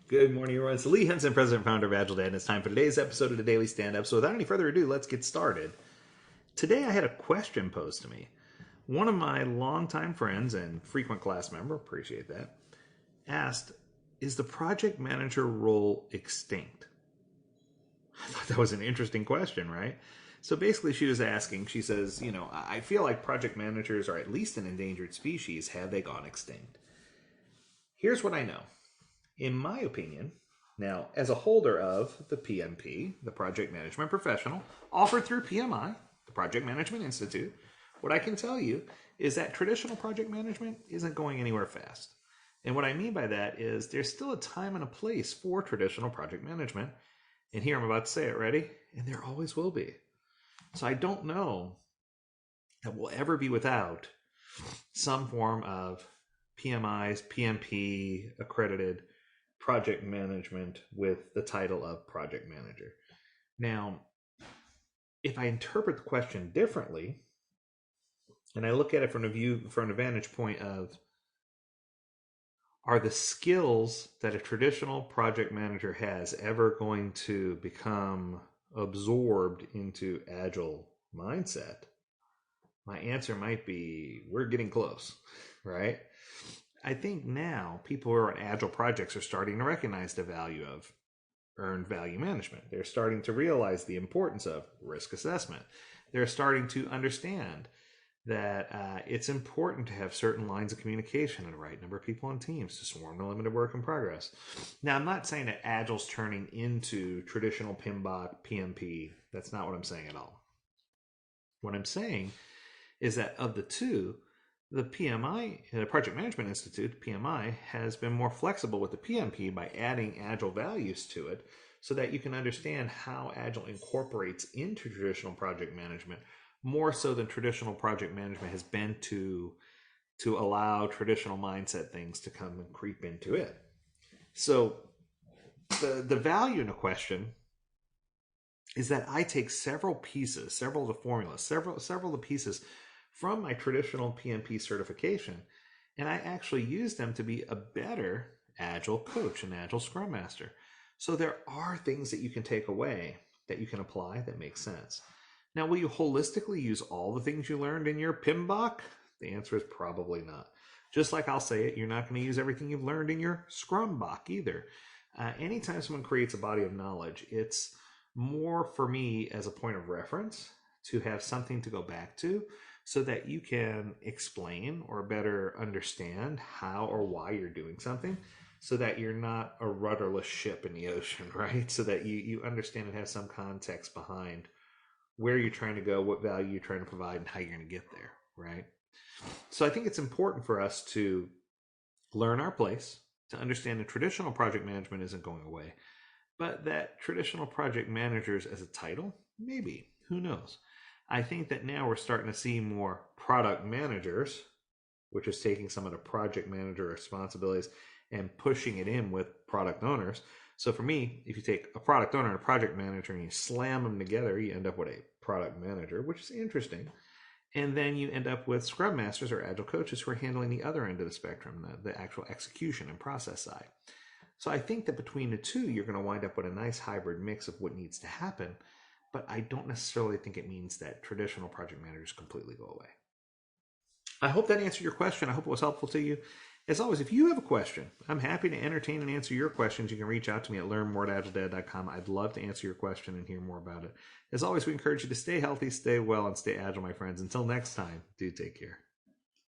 Good morning, everyone. It's Lee Henson, President and Founder of Agile, and it's time for today's episode of the Daily Stand-Up. So without any further ado, let's get started. Today I had a question posed to me. One of my longtime friends and frequent class member, appreciate that, asked, is the project manager role extinct? I thought that was an interesting question, right? So basically she was asking, she says, I feel like project managers are at least an endangered species. Have they gone extinct? Here's what I know. In my opinion, now, as a holder of the PMP, the Project Management Professional, offered through PMI, the Project Management Institute, what I can tell you is that traditional project management isn't going anywhere fast. And what I mean by that is there's still a time and a place for traditional project management. And here I'm about to say it, ready? And there always will be. So I don't know that we'll ever be without some form of PMIs, PMP accredited project management with the title of project manager. Now, if I interpret the question differently, and I look at it from a vantage point of, are the skills that a traditional project manager has ever going to become absorbed into Agile mindset? My answer might be, we're getting close, right? I think now people who are on Agile projects are starting to recognize the value of earned value management. They're starting to realize the importance of risk assessment. They're starting to understand that it's important to have certain lines of communication and the right number of people on teams to swarm the limited work in progress. Now, I'm not saying that Agile's turning into traditional PMBOK, PMP. That's not what I'm saying at all. What I'm saying is that of the two, the PMI, the Project Management Institute, PMI, has been more flexible with the PMP by adding Agile values to it so that you can understand how Agile incorporates into traditional project management more so than traditional project management has been to allow traditional mindset things to come and creep into it. So the value in a question is that I take several pieces, several of the formulas, several of the pieces from my traditional PMP certification, and I actually use them to be a better Agile coach, an Agile Scrum Master. So there are things that you can take away that you can apply that make sense. Now, will you holistically use all the things you learned in your PMBOK? The answer is probably not. Just like I'll say it, you're not going to use everything you've learned in your Scrum BOK either. Anytime someone creates a body of knowledge, it's more for me as a point of reference to have something to go back to so that you can explain or better understand how or why you're doing something so that you're not a rudderless ship in the ocean, right? So that you understand and have some context behind where you're trying to go, what value you're trying to provide, and how you're going to get there, right? So I think it's important for us to learn our place, to understand that traditional project management isn't going away, but that traditional project managers as a title, maybe, who knows? I think that now we're starting to see more product managers, which is taking some of the project manager responsibilities and pushing it in with product owners. So for me, if you take a product owner and a project manager and you slam them together, you end up with a product manager, which is interesting. And then you end up with Scrum Masters or Agile coaches who are handling the other end of the spectrum, the actual execution and process side. So I think that between the two, you're going to wind up with a nice hybrid mix of what needs to happen. But I don't necessarily think it means that traditional project managers completely go away. I hope that answered your question. I hope it was helpful to you. As always, if you have a question, I'm happy to entertain and answer your questions. You can reach out to me at learnmore@agiledad.com. I'd love to answer your question and hear more about it. As always, we encourage you to stay healthy, stay well, and stay agile, my friends. Until next time, do take care.